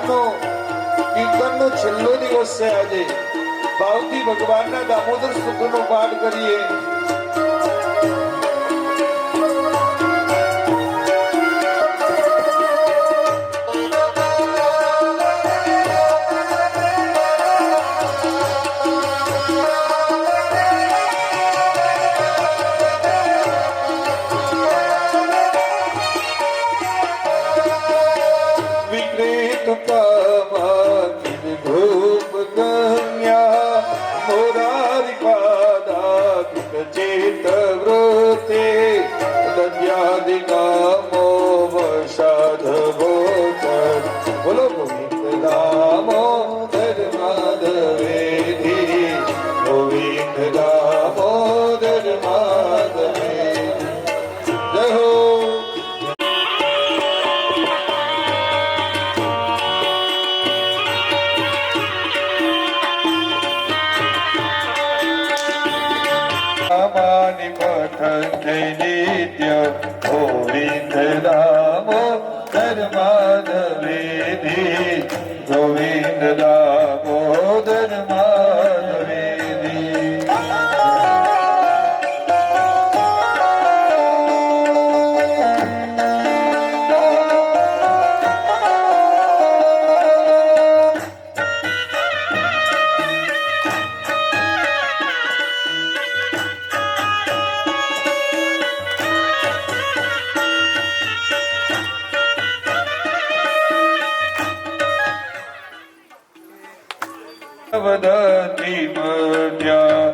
ભગવાનનો કીર્તનનો છેલ્લો દિવસ છે આજે. ભાવથી ભગવાનના દામોદર સ્તોત્રનો પાઠ કરીએ. બોલો ગોવિંદ દામોદર માધવેથી, ગોવિંદ દામોદર માધવેથી. જય હો. માની પઠન નિત્ય ગોવિંદ દામોદર માધવેથી, ગોવિંદ દામોદર માધવેથી. વદતી મધ્યા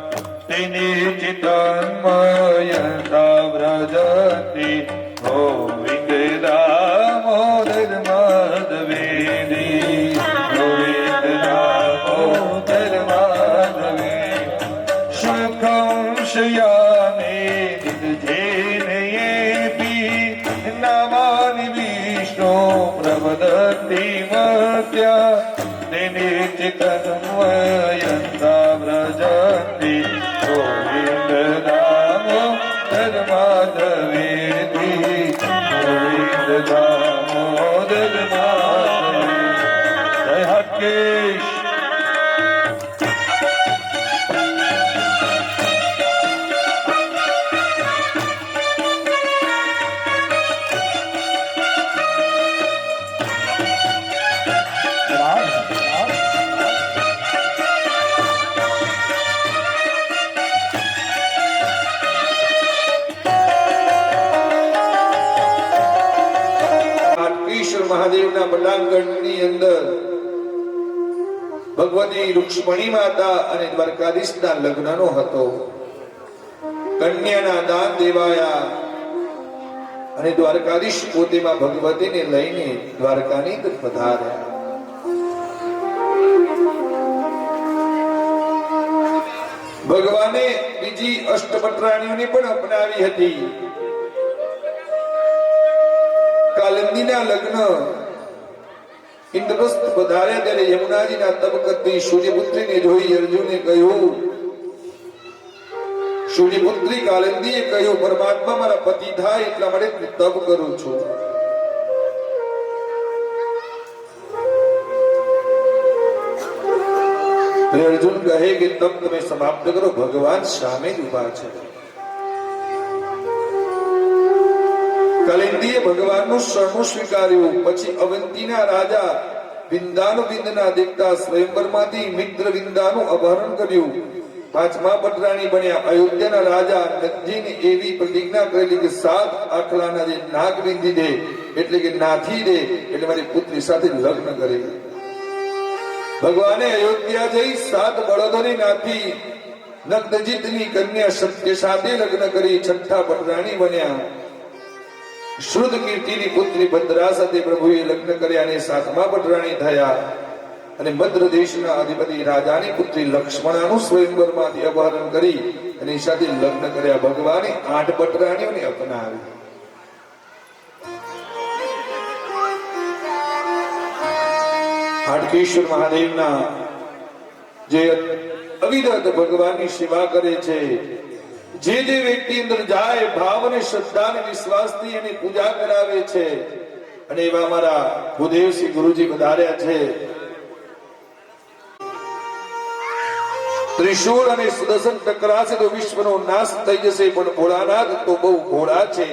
તેની ચિતન્મયતા વ્રજતી, ગોવિંદ દામોદર માધવેથી, ગોવિંદ દામોદર માધવેથી. સુખં શયામે નિધજેનયેપી, નામાનિ વિષ્ણુ પ્રવદતી મત્યા, ચિતન્મયતા વ્રજતી, ગોવિંદ દામોદર માધવેથી, ગોવિંદ દામોદર માધવેથી. જય હટકેશ. મહાદેવના બલાંગણની અંદર ભગવતી રૂક્ષ્મણી માતા અને દ્વારકાધીશના લગ્નનો હતો. કન્યાના દાન દેવાયા અને દ્વારકાધીશ પોતેમાં ભગવતીને લઈને દ્વારકાની અંદર પધાર્યા. ભગવાને બીજી અષ્ટપટરાણીઓને પણ અપનાવી હતી. કાલિંદીના લગ્ન ઇન્દ્રપ્રસ્થ પધાર્યા ત્યારે યમુનાજીના તપ કરતી સૂર્યપુત્રીને જોઈ અર્જુને કહ્યું, સૂર્યપુત્રી કાલિંદીએ કહ્યું, પરમાત્મા મારા પતિ થાય એટલા માટે તપ કરું છું. અર્જુન કહે કે તપ તમે સમાપ્ત કરો, ભગવાન સામે જ ઉભા છે. કાલિંદીએ ભગવાનનું શરણું સ્વીકાર્યું. પછી અવંતીના રાજા વિંદાનુવિંદના દેખતા સ્વયંવરમાંથી મિત્ર વિંદાનું અપહરણ કર્યું. પાંચમા પટરાણી બન્યા. અયોધ્યાના રાજા નંદજીને એવી પ્રતિજ્ઞા કરેલી કે 7 આખલાના જે નાગ વિંધી દે એટલે કે નાથી દે એટલે મારી પુત્રી સાથે લગ્ન કરે. ભગવાને અયોધ્યા જઈ 7 બળદોને નાથી નગ્નજીતની કન્યા સત્ય સાથે લગ્ન કરી 6થા પટરાણી બન્યા. શુદ્ધ કીર્તિની પુત્રી ભદ્રા સાથે પ્રભુએ લગ્ન કર્યા અને 7મા પટરાણી થયા. અને મદ્ર દેશના અધિપતિ રાજાની પુત્રી લક્ષ્મણાનું સ્વયંવરમાંથી અપહરણ કરી અને સાથે લગ્ન કર્યા. ભગવાને 8 પટરાણીઓને અપનાવી. હાડકેશ્વર મહાદેવના જે અવિરત ભગવાનની સેવા કરે છે, જે જે વ્યક્તિ અંદર જાય ભાવ અને શ્રદ્ધા અને વિશ્વાસથી એની પૂજા કરાવે છે, અને એવા અમારા ભૂદેવસિંહ ગુરુજી વધાર્યા છે. ત્રિશૂળ અને સુદર્શન ટકરાશે તો વિશ્વનો નાશ થઈ જશે, પણ ભોળાનાથ તો બહુ ભોળા છે.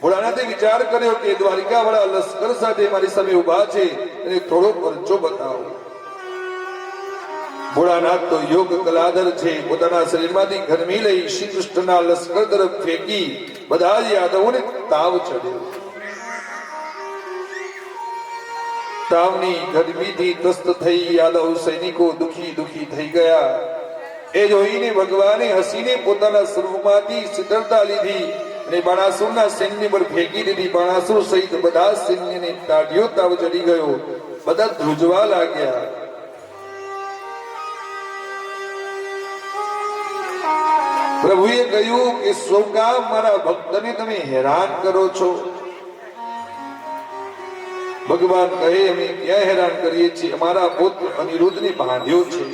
ભોળાનાથે વિચાર કર્યો કે દ્વારિકા વાળા લશ્કર સાથે મારી સામે ઉભા છે, અને થોડો પરચો બતાવો. ભોળાનાથ તો યોગ કલાધર છે. પોતાના શરીરમાંથી ગરમી લઈ શ્રી કૃષ્ણના લશ્કર તરફ ફેંકી બધા જ યાદવોને તાવ ચડ્યો. તાવની ગરમીથી ત્રસ્ત થઈ યાદવ સૈનિકો દુખી દુખી થઈ ગયા. એ જોઈને ભગવાને હસીને પોતાના સ્વરૂપમાંથી શીતળતા લીધી અને બાણાસુરના સૈન્ય પર ફેંકી દીધી. બાણાસુર સહિત બધા સૈન્યને ટાઢિયો તાવ ચડી ગયો. બધા ધ્રુજવા લાગ્યા. પ્રભુએ કહ્યું કે શું કામ મારા ભક્તને તમે હેરાન કરો છો? ભગવાન કહે અમે ક્યાં હેરાન કરીએ છીએ? અમારા પુત્ર અનિરુદ્ધને બાંધ્યો છે,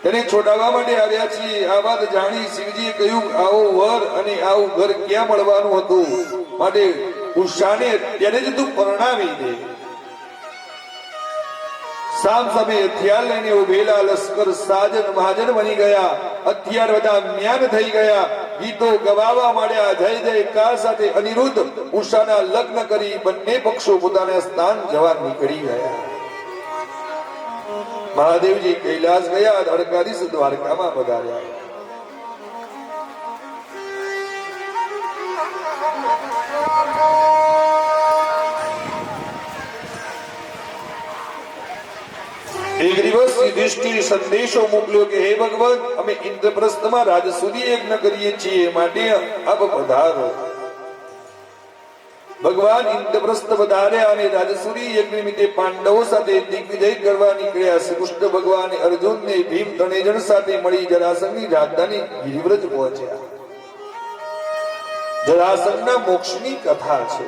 તેને છોડાવવા માટે આવ્યા છીએ. આ વાત જાણી શિવજીએ કહ્યું આવો વર અને આવું ઘર ક્યાં મળવાનું હતું, માટે ઉષાને અત્યારે જ તું પરણાવી દે. સામ સામે હથિયાર લઈને ઉભેલા લશ્કર સાજન મહાજન બની ગયા. હથિયાર બધા મ્યાન થઈ ગયા. ગીતો ગવાવા માંડ્યા. જય જયકાર સાથે અનિરુદ્ધ ઉષાના લગ્ન કરી બંને પક્ષો પોતાના સ્થાન જવા નીકળી ગયા. મહાદેવજી કૈલાસ ગયા. દ્વારકાધીશ દ્વારકામાં પધાર્યા. એક દિવસ યુધિષ્ઠિર સંદેશો મોકલ્યો કે હે ભગવાન, અમે ઇન્દ્રપ્રસ્થમાં રાજસૂય યજ્ઞ કરીએ છીએ, માટે આપ પધારો. ભગવાન ઇન્દ્રપ્રસ્થ પધાર્યા અને રાજસૂય યજ્ઞ નિમિત્તે પાંડવો સાથે દિગ્વિજય કરવા નીકળ્યા. શ્રી કૃષ્ણ ભગવાન અર્જુનને ભીમ ત્રણેય જણ સાથે મળી જરાસંઘની રાજધાની ગિરિવ્રજ પહોંચ્યા. જરાસંઘના મોક્ષની કથા છે.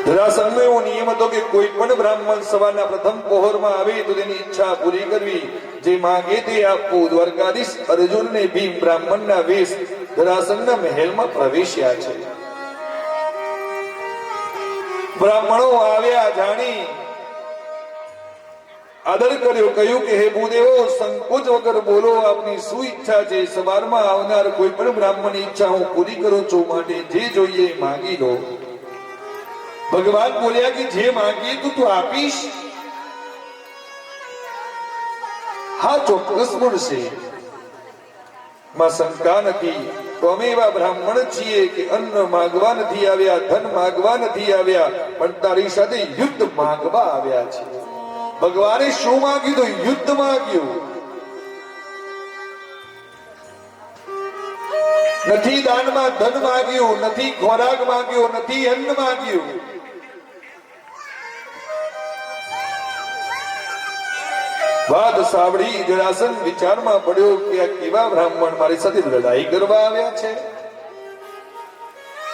જરાસંઘનો એવો નિયમ હતો કે કોઈ પણ બ્રાહ્મણ સવારના પ્રથમ પહોરમાં આવે તો તેની ઈચ્છા પૂરી કરવી, જે માંગે તે આપવું. દ્વારકાધીશ અર્જુનને ભીમ બ્રાહ્મણના વેશ જરાસંઘના મહેલમાં પ્રવેશ્યા છે. બ્રાહ્મણો આવ્યા, જાણી આદર કર્યો. કહ્યું કે હે ભૂદેવો, સંકોચ વગર બોલો, આપની શું ઈચ્છા છે? સવારમાં આવનાર કોઈ પણ બ્રાહ્મણની ઈચ્છા હું પૂરી કરું છું, માટે જે જોઈએ માંગી લો. ભગવાન બોલ્યા કે જે માંગીએ તું આપીશ? હા, ચોક્કસ મળશે, માં શંકા નથી. તો અમે એવા બ્રાહ્મણ છીએ કે અન્ન માંગવા નથી આવ્યા, ધન માંગવા નથી આવ્યા, પણ તારી સાથે યુદ્ધ માંગવા આવ્યા છે. ભગવાને શું માંગ્યું? તો યુદ્ધ માંગ્યું. નથી દાનમાં ધન માંગ્યું, નથી ખોરાક માંગ્યો, નથી અન્ન માંગ્યું. વાત સાંભળી જરાસંઘ વિચારમાં પડ્યો કે આ કેવા બ્રાહ્મણ મારી સાથે લડાઈ કરવા આવ્યા છે.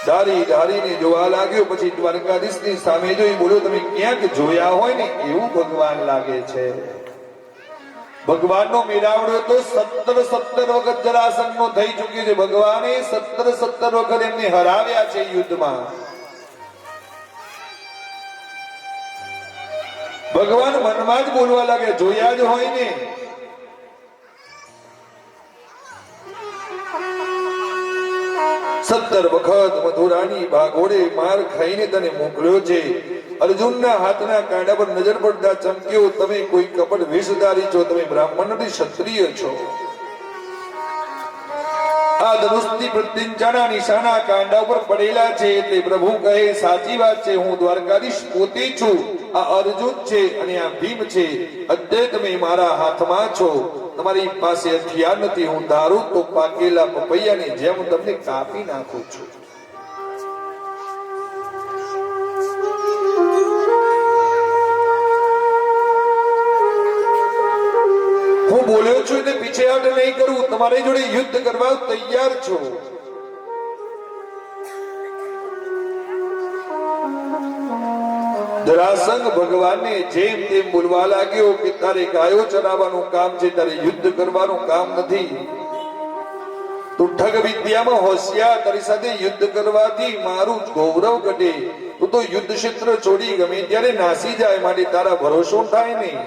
ધારી ધારીને જોવા લાગ્યો. પછી દ્વારકાધીશની સામે જોઈ બોલ્યો, તમે ક્યાંક જોયા હોય ને એવું ભગવાન લાગે છે. ભગવાનનો મેળાવડો તો 17 વખત જરાસંઘનો થઈ ચુક્યો છે. ભગવાને 17 વખત એમને હરાવ્યા છે યુદ્ધમાં. ભગવાન મનમાં જ બોલવા લાગે, જોયા જ હોય ને. સત્તર વખત મથુરાની ભાગોળે માર ખાઈને તને મોકલ્યો છે. અર્જુનના હાથના કાંડા પર નજર પડતા ચમક્યો, તમે કોઈ કપટ વેશધારી છો, તમે બ્રાહ્મણ નથી, ક્ષત્રિય છો. આ ધનુષની પ્રત્યંચાના નિશાના કાંડા ઉપર પડેલા છે. એટલે પ્રભુ કહે સાચી વાત છે, હું દ્વારકાધીશ પોતે છું. આ અર્જુન છે અને આ ભીમ છે. અત્યારે તમે મારા હાથમાં છો. તમારી પાસે હથિયાર નથી. હું ધારું તો પાકેલા પપૈયાની જેમ તમને કાપી નાખું છું. હું બોલ્યો છું એટલે પીછેહટ નહીં કરું. તમારી જોડે યુદ્ધ કરવા તૈયાર છું. જરાસંઘ ભગવાનને જેમ તેમ બોલવા લાગ્યો કે તારે ગાયો ચરાવવાનું કામ છે, તારે યુદ્ધ કરવાનું કામ નથી. તું ઠગ વિદ્યામાં હોશિયાર, તારી સાથે યુદ્ધ કરવાથી મારું ગૌરવ ઘટે. તું તો યુદ્ધ ક્ષેત્ર છોડી ગમે ત્યારે નાસી જાય, માટે તારા ભરોસો થાય નહીં.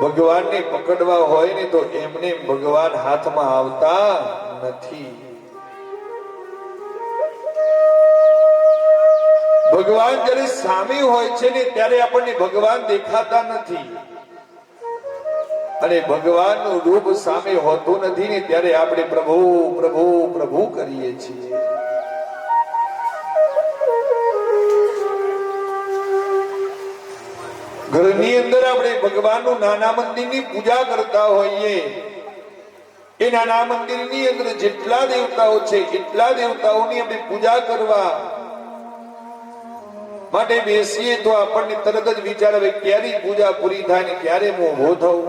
ભગવાનને પકડવા હોય ને તો એમને ભગવાન હાથમાં આવતા નથી. ભગવાન જ્યારે સામે હોય છે ને ત્યારે આપણને ભગવાન દેખાતા નથી, અને ભગવાનનું રૂપ સામે હોતું નથી ને ત્યારે આપણે પ્રભુ પ્રભુ પ્રભુ કરીએ છીએ. ઘરની અંદર આપણે ભગવાનનું નાના મંદિરની પૂજા કરતા હોઈએ, એ નાના મંદિરની અંદર જેટલા દેવતાઓ છે એટલા દેવતાઓની આપણે પૂજા કરવા માટે બેસીએ તો આપણને તરત જ વિચાર આવે ક્યારે પૂજા પૂરી થાય ને ક્યારે હું ઊભો થઉં.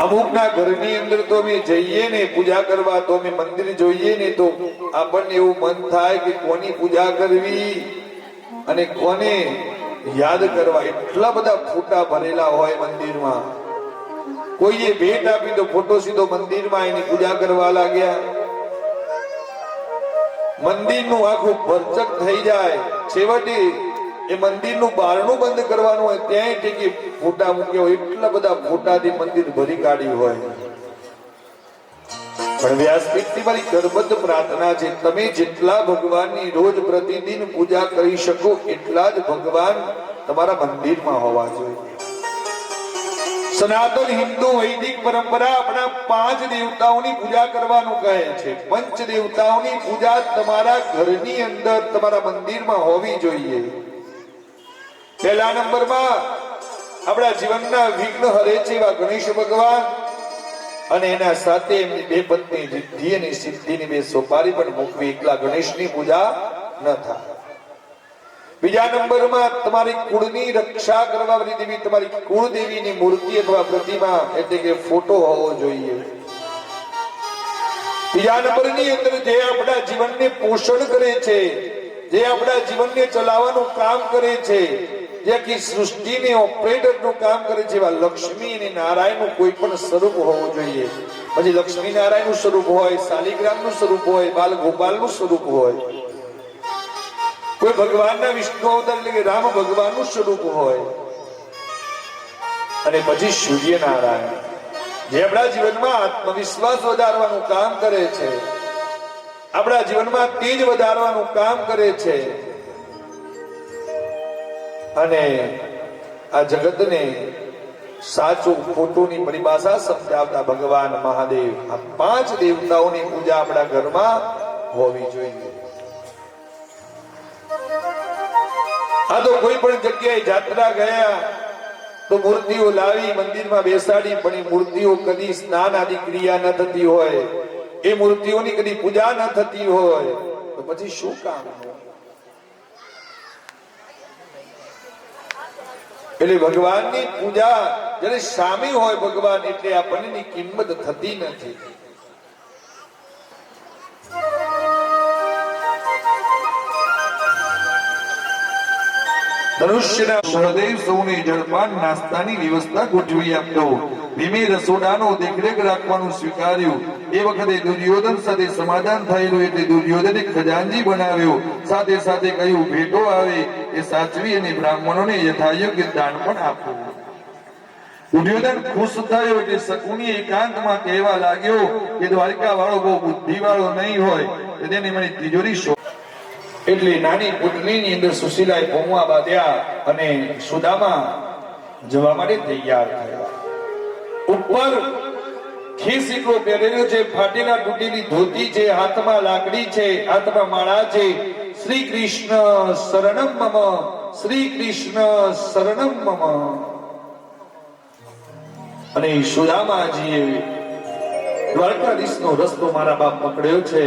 અમુકના ઘરની અંદર તો અમે જઈએ ને પૂજા કરવા, તો અમે મંદિર જોઈએ ને તો આપણને એવું મન થાય કે કોની પૂજા કરવી અને કોને યાદ કરવા. એટલા બધા ફોટા ભરેલા હોય મંદિરમાં. કોઈએ ભેટ આપી તો ફોટો સીધો મંદિરમાં એની પૂજા કરવા લાગ્યા. મંદિરનું આખું ભરચક થઈ જાય, છેવટે એ મંદિરનું બારણું બંધ કરવાનું હોય ત્યાં ટેકી ફોટા મૂક્યા હોય. એટલા બધા ફોટાથી મંદિર ભરી કાઢ્યું હોય. પણ વ્યાસપીઠની મારી કરબદ્ધ પ્રાર્થના છે, તમે જેટલા ભગવાનની રોજ પ્રતિદિન પૂજા કરી શકો એટલા જ ભગવાન તમારા મંદિરમાં હોવા જોઈએ. સનાતન હિન્દુ વૈદિક પરંપરા આપણા 5 દેવતાઓની પૂજા કરવાનું કહે છે. પંચ દેવતાઓની પૂજા તમારા ઘરની અંદર તમારા મંદિરમાં હોવી જોઈએ. પહેલા નંબરમાં આપણા જીવનના વિઘ્ન હરે છે એવા ગણેશ ભગવાન, અને એના સાથે એમની 2 પત્ની રિદ્ધિ અને સિદ્ધિની 2 સોપારી પણ મૂકવી. એકલા ગણેશની પૂજા ન થાય. બીજા નંબરમાં તમારી કુળની રક્ષા કરવા વાળી દેવી, તમારી કુળદેવીની મૂર્તિ અથવા પ્રતિમા એટલે કે ફોટો હોવો જોઈએ. બીજા નંબરની અંદર જે આપણા જીવનને પોષણ કરે છે, જે આપણા જીવનને ચલાવવાનું કામ કરે છે, જે આખી સૃષ્ટિને ઓપરેટરનું કામ કરે છે, એવા લક્ષ્મી અને નારાયણનું કોઈ પણ સ્વરૂપ હોવું જોઈએ. પછી લક્ષ્મી નારાયણનું સ્વરૂપ હોય, શાલિગ્રામનું સ્વરૂપ હોય, બાલ ગોપાલનું સ્વરૂપ હોય, કોઈ ભગવાનના વિષ્ણુ અવતાર એટલે કે રામ ભગવાનનું સ્વરૂપ હોય. અને પછી સૂર્યનારાયણ જે આપણા જીવનમાં આત્મવિશ્વાસ વધારવાનું કામ કરે છે, આપણા જીવનમાં તેજ વધારવાનું કામ કરે છે, અને આ જગતને સાચું ખોટુંની પરિભાષા સમજાવતા ભગવાન મહાદેવ. આ 5 દેવતાઓની પૂજા આપણા ઘરમાં હોવી જોઈએ. આ તો કોઈ પણ જગ્યાએ જાત્રા ગયા તો મૂર્તિઓ લાવી મંદિરમાં બેસાડી, પણ એ મૂર્તિઓ કદી સ્નાન આદિ ક્રિયા ન થતી હોય, એ મૂર્તિઓની કદી પૂજા ન થતી હોય, તો પછી શું કામ? એટલે ભગવાનની પૂજા જ્યારે સામે હોય ભગવાન, એટલે આપણને એની કિંમત થતી નથી. ધનુષ્યના સહદેવ સૌને જળપાન નાસ્તાની વ્યવસ્થા ગોઠવી આપતો. ભીમે રસોડાનો દેખરેખ રાખવાનું સ્વીકાર્યું. એ વખતે દુર્યોધન સાથે સમાધાન થયેલું એટલે દુર્યોધને ખજાનજી બનાવ્યો. સાથે સાથે કહ્યું ભેટો આવે એ સાચવી અને બ્રાહ્મણોને યથાયોગ્ય દાન પણ આપવું. દુર્યોધન ખુશ થયો એટલે શકુની એકાંતમાં કહેવા લાગ્યો કે દ્વારકા વાળો બહુ બુદ્ધિ વાળો નહીં હોય, તેને મને તિજોરી એટલે નાની પુતળીની અંદર સુશીલાએ ભોંવા બાંધ્યા અને સુદામા જવા માટે તૈયાર થયા. ઉપર ખીસીકો પહેરેલો છે, ફાટેલા તૂટેલી ધોતી છે, હાથમાં લાકડી છે, હાથમાં માળા છે. શ્રી કૃષ્ણ શરણમ મમ, શ્રી કૃષ્ણ શરણમ મમ. અને સુદામાજીએ દ્વારકાધીશનો રસ્તો મારા બાપ પકડ્યો છે.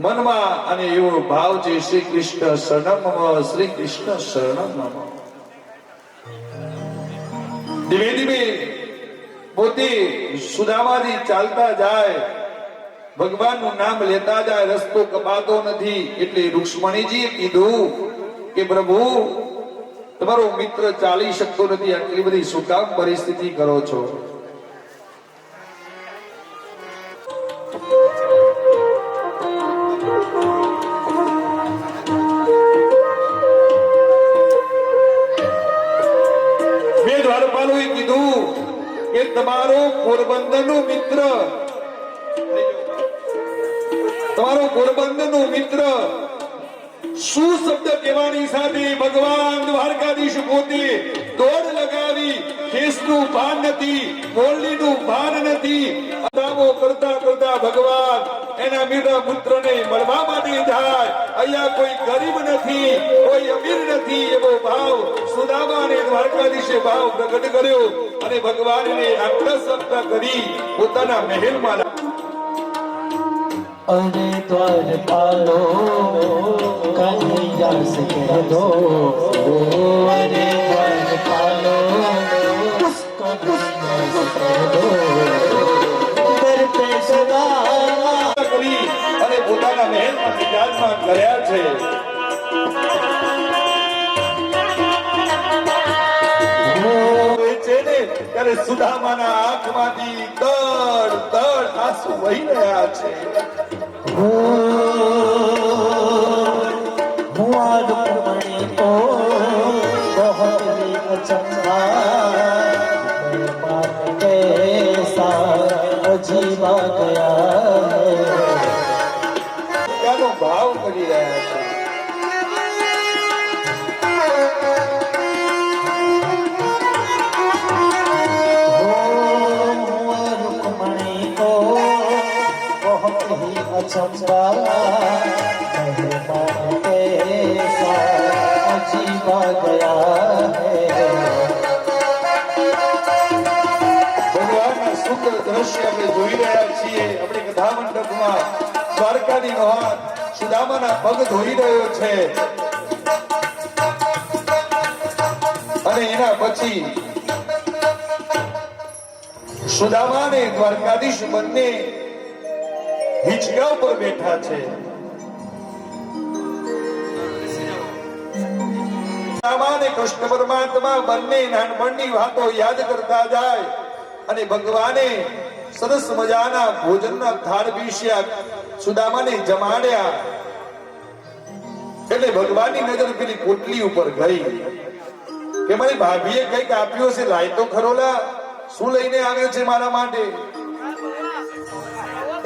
મનમાં અને એવો ભાવ છે શ્રી કૃષ્ણ શરણમ મમ, શ્રી કૃષ્ણ શરણમ મમ. ધીમે ધીમે પોતે સુદામાજી ચાલતા જાય, ભગવાનનું નામ લેતા જાય, રસ્તો કપાતો નથી. એટલે રુક્ષ્મણીજીએ કીધું કે પ્રભુ તમારો મિત્ર ચાલી શકતો નથી, આટલી બધી શું કામ પરિસ્થિતિ કરો છો? બે દ્વારપાલોએ કીધું કે તમારો પોરબંદરનો મિત્ર, તમારો પોરબંદરનો મિત્ર શું શબ્દ કહેવાની સાથે ભગવાન દ્વારકાધીશ પોતે દોડ લગાવી, કેસનું ભાન નથી, મોરલીનું ભાન નથી, અદામો કરતા કરતા ભગવાન એના મીરા પુત્રને મળવા માટે જાય. અહીંયા કોઈ ગરીબ નથી, કોઈ અમીર નથી, એવો ભાવ સુદામાને દ્વારકાધીશે ભાવ પ્રગટ કર્યો અને ભગવાનને આત્મસત્તા કરી પોતાના મહેલમાં. अरे द्वारपालो कन्हैया से कह दो, अरे द्वारपालो उसको कन्हैया से कह दो, घर पे सदा કરી અને પોતાના મહેલમાં વિરાજમાન કર્યા છે. ત્યારે સુદામાના આંખમાંથી દળ દળ આંસુ વહી રહ્યા છે. हुआ रुक्मणी को बहुत ही अचंभा, कैसा अजीबा गया ત્યાંનો ભાવ કરી રહ્યા છે. अचंबा कैसा अजीबा ગયા है. ભગવાનના સુંદર દ્રશ્ય આપણે જોઈ રહ્યા છીએ. આપણે કથા મંડપમાં દ્વારકાની મહાન સુદામાના પગ ધોઈ રહ્યો છે અને એના પછી સુદામા અને દ્વારકાધીશ બંને હિંચકા ઉપર બેઠા છે. સુદામા અને કૃષ્ણ પરમાત્મા બંને નાનપણની વાતો યાદ કરતા જાય અને ભગવાને સરસ મજાના ભોજનના થાળ પીરસ્યા, સુદામાને જમાડ્યા. એટલે ભગવાનની નજર પેલી પોટલી ઉપર ગઈ કે મારી ભાભીએ કંઈક આપ્યું છે, લાય તો ખરોલા, શું લઈને આવ્યો છે મારા માટે?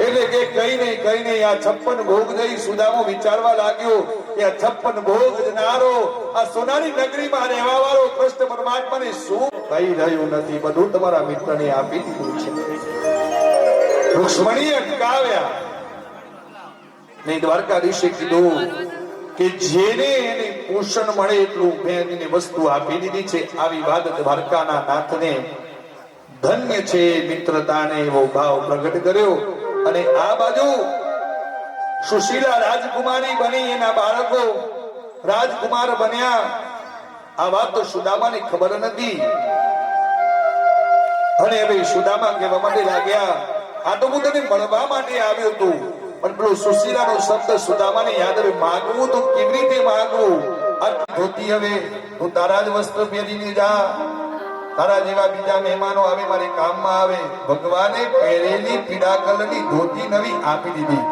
એટલે કે કઈ નહીં આ 56 ભોગ જઈ સુદામો વિચારવા લાગ્યો કે આ 56 ભોગ જનારો આ સોનાની નગરીમાં રહેવા વાળો કૃષ્ણ પરમાત્માને શું કહી રહ્યું નથી, બધું તમારા મિત્રને આપી દીધું છે. રુક્ષ્મણીએ અટકાવ્યા ને દ્વારકાધીશે કીધું કે જેને એને પોષણ મળે એટલું મેં એને વસ્તુ આપી દીધી છે. આવી વાત દ્વારકાના નાથને ધન્ય છે. મિત્રતાને એવો ભાવ પ્રગટ કર્યો અને આ બાજુ સુશીલા રાજકુમારી બની, એના બાળકો રાજકુમાર બન્યા. આ વાત તો સુદામાને ખબર નથી અને હવે સુદામા કહેવા માટે લાગ્યા, આ તો હું તને મળવા માટે આવ્યો હતો, પણ પેલો સુશીલાનો શબ્દ સુદામાને યાદ આવે, માગવું તો કેવી રીતે માગવું? આ ધોતી હવે તું તારા જ વસ્ત્ર પહેરીને જા, તારા જેવા બીજા મહેમાનો આવે મારે કામમાં આવે. ભગવાને પહેરેલી પીળા કલરની ધોતી નવી આપી દીધી.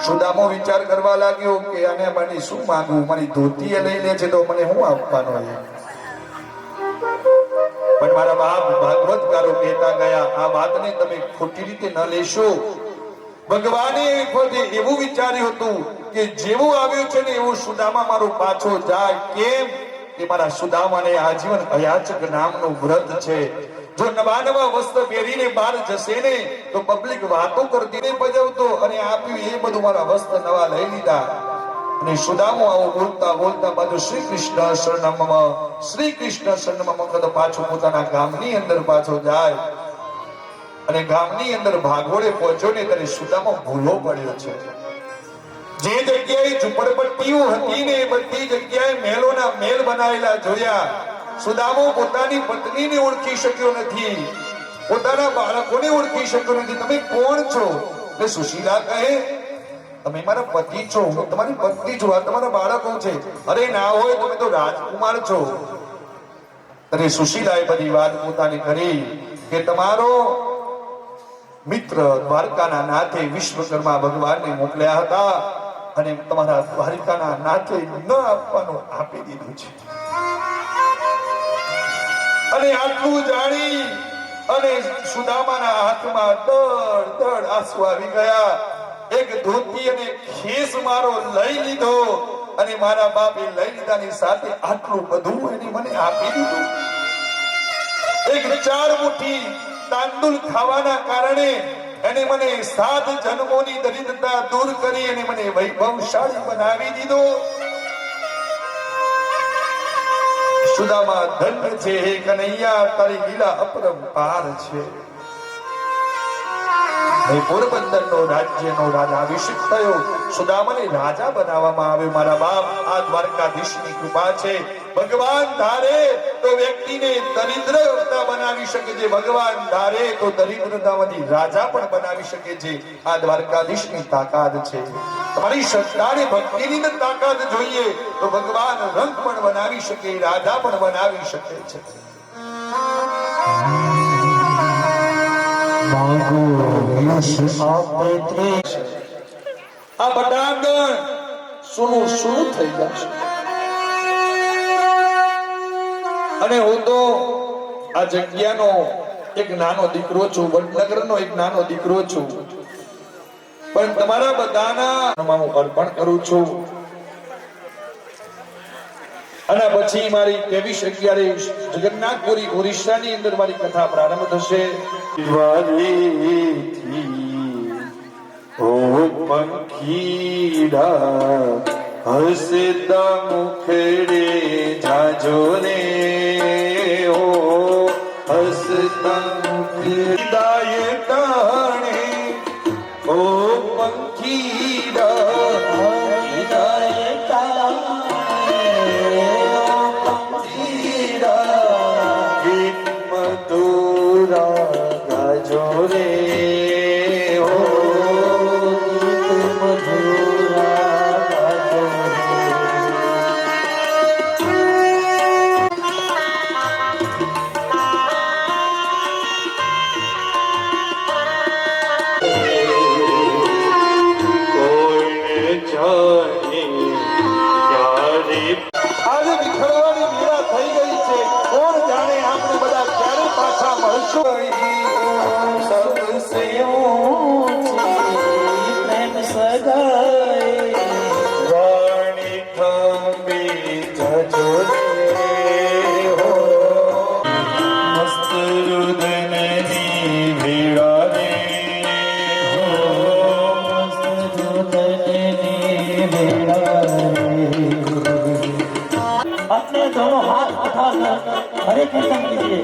સુદામો વિચાર કરવા લાગ્યો કે આને મને શું માંગવું, મારી ધોતી લઈ લે છે તો મને શું આપવાનો છે? પણ મારા બાપ ભાગવતકારો કહેતા ગયા, આ વાતને તમે ખોટી રીતે ન લેશો. ભગવાને એવું વિચાર્યું હતું કે જેવું આવ્યું છે ને એવું સુદામા મારો પાછો જાય. કેમ કે મારા સુદામાને આજીવન અયાચક નામનું વ્રત છે. જો નવા નવા વસ્ત્ર પહેરીને બહાર જશે ને તો પબ્લિક વાતો કરતી ને પજવતો, અને આપ્યું એ બધું મારા વસ્ત્ર નવા લઈ લીધા. અને સુદામો આવો બોલતા બોલતા બાજુ શ્રી કૃષ્ણ શરણમ શ્રી કૃષ્ણ શરણમ કદ પાછો પોતાના ગામની અંદર પાછો જાય. અને ગામની અંદર ભાગોળે પહોંચ્યો ને ત્યારે સુદામો ભૂલો પડ્યો છે. જે જગ્યાએ ઝુંપડપટ્ટીઓ હતી ને બધી જગ્યાએ મહેલોના મહેલ બનાવેલા જોયા. સુદામો પોતાની પત્નીને ઓળખી શક્યો નથી, પોતાના બાળકોને ઓળખી શક્યો નથી. તમે કોણ છો? એટલે સુશીલા કહે, તમે મારા પતિ છો, હું તમારી પત્ની છું, આ તમારા બાળકો છે. અરે ના હોય, તમે તો રાજકુમાર છો. અને સુશીલાએ બધી વાત પોતાની કરી કે તમારો મિત્ર દ્વારકાના નાથે વિશ્વકર્મા ભગવાનને મોકલ્યા હતા અને તમારા દ્વારકાના નાથે ન આપવાનું આપી દીધું છે. અને આટલું જાણી અને સુદામાના હાથમાં દળ આંસુ આવી ગયા. એક ધોતી અને ખેસ મારો લઈ લીધો અને મારા બાપે લઈ લીધાની સાથે આટલું બધું એને મને આપી દીધું. એક 4 મુઠ્ઠી તાંદુલ ખાવાના કારણે એને મને 7 જન્મોની દરિદ્રતા દૂર કરી અને મને વૈભવશાળી બનાવી દીધો. સુદામા ધન્ય છે હે કનૈયા, તારી લીલા અપરંપાર છે. પોરબંદરનો રાજ્યનો રાજાભિષેક થયો. સુદામાને રાજા બનાવવામાં આવ્યો. મારા બાપ, આ દ્વારકાધીશની કૃપા છે. ભગવાન ધારે તો વ્યક્તિને દરિદ્રતા બનાવી શકે છે. ભગવાન ધારે તો દરિદ્રતામાંથી રાજા પણ બનાવી શકે છે. આ દ્વારકાધીશની તાકાત છે. તમારી શ્રદ્ધાને ભક્તિની તાકાત જોઈએ તો ભગવાન રંગ પણ બનાવી શકે, રાજા પણ બનાવી શકે છે. આ બટાંગણ સોનું સોનું થઈ જશે. અને હું તો આ જગ્યાનો એક નાનો દીકરો છું, વડનગરનો એક નાનો દીકરો છું, પણ તમારા બધાના હું અર્પણ કરું છું. અને પછી મારી 23/11 જગન્નાથપુરી ઓરિસ્સાની અંદર મારી કથા પ્રારંભ થશે. ઓ પંખીડા હસતા મુખડે જાજો રે, ઓ હસતા મુખડાએ ટાણે, ઓ પંખીડા હસતા ટાણે, ઓ પંખીડા ગીત મધુરા ગાજો રે, આજે વિખરવાની વેળા થઈ ગઈ છે. કોણ જાણે આપણે બધા ક્યારે પાછા મળશું. सबसे ऊंची प्रेम सगाई, વાણી થંભી જજો રે, હો મસ્ત રુદનની ભેળા રે, હો मस्त रुदनी बेड़ा रे. अपने दोनों हाथ उठाकर हरे कीर्तन कीजिए.